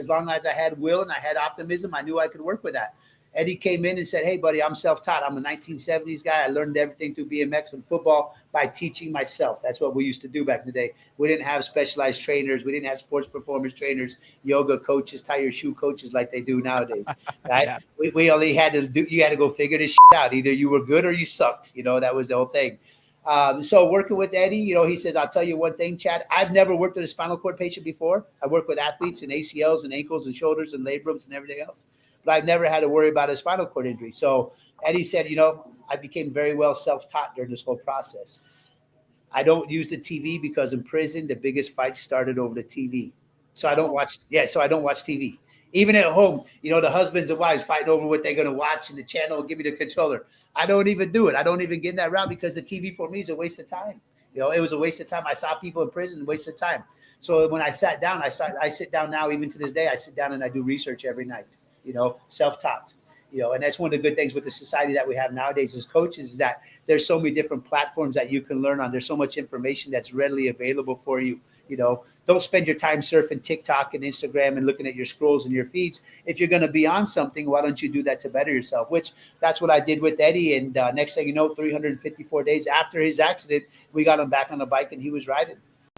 as long as I had will and I had optimism, I knew I could work with that. Eddie came in and said, "Hey, buddy, I'm self-taught. I'm a 1970s guy. I learned everything through BMX and football by teaching myself." That's what we used to do back in the day. We didn't have specialized trainers. We didn't have sports performance trainers, yoga coaches, tie your shoe coaches like they do nowadays, right? Yeah. We only had to do. You had to go figure this out. Either you were good or you sucked. That was the whole thing. So working with Eddie, he says, "I'll tell you one thing, Chad. I've never worked with a spinal cord patient before. I worked with athletes and ACLs and ankles and shoulders and labrums and everything else, but I've never had to worry about a spinal cord injury." So Eddie said, "I became very well self-taught during this whole process. I don't use the TV because in prison, the biggest fights started over the TV. So I don't watch. Yeah, so I don't watch TV. Even at home, the husbands and wives fighting over what they're going to watch and the channel will give me the controller. I don't even do it. I don't even get in that route because the TV for me is a waste of time. It was a waste of time. I saw people in prison, waste of time. So when I sat down, I sit down now, even to this day, I sit down and I do research every night, self-taught. And that's one of the good things with the society that we have nowadays as coaches is that there's so many different platforms that you can learn on. There's so much information that's readily available for you. Don't spend your time surfing TikTok and Instagram and looking at your scrolls and your feeds. If you're going to be on something, why don't you do that to better yourself? Which that's what I did with Eddie. And next thing you know, 354 days after his accident, we got him back on the bike and he was riding.